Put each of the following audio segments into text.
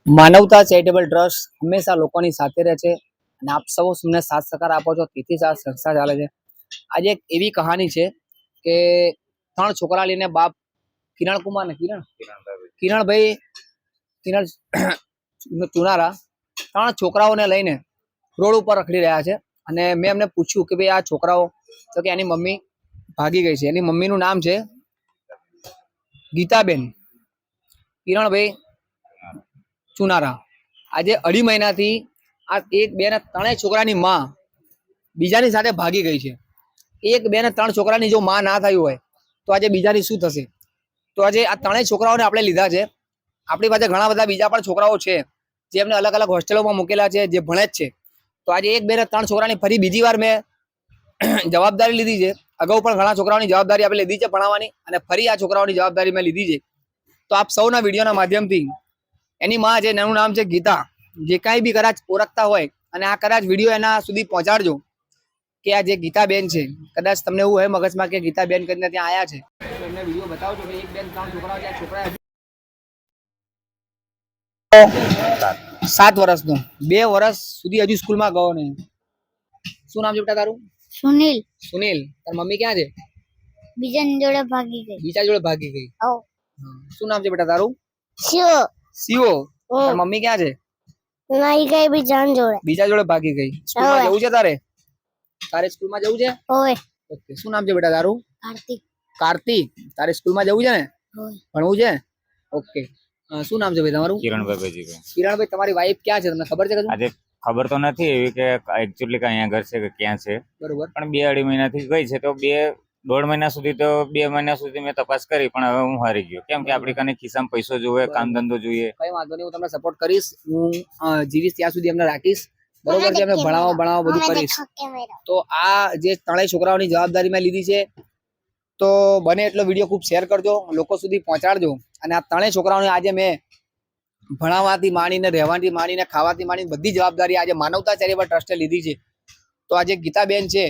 માનવતા charitable trust હંમેશા લોકોની સાથે રહે છે અને આપ સૌ અમને સાથ સહકાર આપો છો, તેથી જ આ સંસ્થા ચાલે છે. આજે એક એવી કહાની છે કે 3 છોકરા લઈને બાપ કિરણભાઈ ચુનારા 3 છોકરાઓને લઈને રોડ ઉપર રખડી રહ્યા છે. અને મેં એમને પૂછ્યું કે ભાઈ આ છોકરાઓ, તો કે એની મમ્મી ભાગી ગઈ છે. એની મમ્મીનું નામ છે ગીતાબેન કિરણભાઈ ચુનારા. આજે 2.5 મહિનાથી આ 1, 2 ને 3 છોકરાની માં બીજાની સાથે ભાગી ગઈ છે. 1, 2 ને 3 છોકરાની જો માં ના થયું હોય તો આજે બીજાની શું થશે? તો આજે આ 3 છોકરાઓને આપણે લીધા છે. આપણી પાસે ઘણા બધા બીજા પણ છોકરાઓ છે જે એમને અલગ અલગ હોસ્ટેલોમાં મૂકેલા છે, જે ભણે જ છે. તો આજે 1, 2 ને 3 છોકરાની ફરી બીજી વાર મેં જવાબદારી લીધી છે. અગાઉ પણ ઘણા છોકરાઓની જવાબદારી આપણે લીધી છે ભણાવવાની, અને ફરી આ છોકરાઓની જવાબદારી મેં લીધી છે. તો આપ સૌના વિડીયોના માધ્યમથી એની માં છે, એનું નામ છે ગીતા, જે કાંઈ બી કદાચ ઓળખતા હોય અને આ કદાચ વિડીયો એના સુધી પહોંચાડજો કે આ જે ગીતાબેન છે, કદાચ તમને એવું હોય મગજમાં કે ગીતાબેન કરીને ત્યાં આયા છે, તો એમને વિડીયો બતાવજો કે 1, 2, 3 છોકરાઓ છે. છોકરા 7 વર્ષનો, 2 વર્ષ સુધી હજુ સ્કૂલમાં ગયો નહીં. શું નામ છે બેટા તારું? સુનિલ. સુનિલ. તાર મમ્મી ક્યાં છે? બીજાની જોડે ભાગી ગઈ. બીજા જોડે ભાગી ગઈ. આવ. શું નામ છે બેટા તારું? શિવો. શિવો. તાર મમ્મી ક્યાં છે? નાઈ ગઈ બીજાની જોડે. બીજા જોડે ભાગી ગઈ. સ્કૂલમાં જવું છે તારે? તારે સ્કૂલમાં જવું છે? ઓય. ઓકે. શું નામ છે બેટા તારું? કાર્તિક. કાર્તિક. તારે સ્કૂલમાં જવું છે ને? ઓય. ભણવું છે? ઓકે. શું નામ છે ભાઈ તમારું? કિરણભાઈ ભાજીભાઈ. કિરણભાઈ, તમારી વાઈફ ક્યાં છે? તમને ખબર છે કે? આજે ખબર તો નથી એવી કે એકચ્યુઅલી કે અહીંયા ઘર છે કે ક્યાં છે, બરોબર. પણ 2-2.5 મહિનાથી ગઈ છે. તો 2-1.5 મહિના સુધી તો 2 મહિના સુધી મેં તપાસ કરી, પણ હવે હું હારી ગયો. કેમ કે આપણી કને ખિસ્સામાં પૈસો જોઈએ, કામ ધંધો જોઈએ. કઈ વાંધો નહીં, હું તમને સપોર્ટ કરીશ. હું જીવીશ ત્યાં સુધી એમને રાખીશ. બરોબર છે? એમને ભણાવો બધું કરીશ. તો આ જે 3 છોકરાઓની જવાબદારી મેં લીધી છે, તો બને એટલો વિડીયો ખૂબ શેર કરજો, લોકો સુધી પહોંચાડજો. અને આ 3 છોકરાઓને આજે મેં ભણાવવાથી માંડીને, રહેવાથી માંડીને, ખાવાથી માંડીને બધી જવાબદારી આજે માનવતા ચેરિટેબલ ટ્રસ્ટે લીધી છે. તો આજે ગીતાબેન છે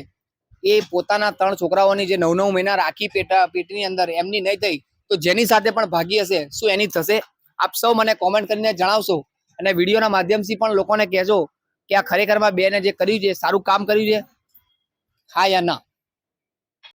એ પોતાના 3 છોકરાઓની જે 9-9 મહિના રાખી પેટની અંદર એમની નહીં થઈ, તો જેની સાથે પણ ભાગી હશે, શું એની થશે? આપ સૌ મને કોમેન્ટ કરીને જણાવશો, અને વિડીયોના માધ્યમથી પણ લોકોને કહેજો કે આ ખરેખરમાં બેને જે કર્યું છે સારું કામ કર્યું છે, હા યા ના.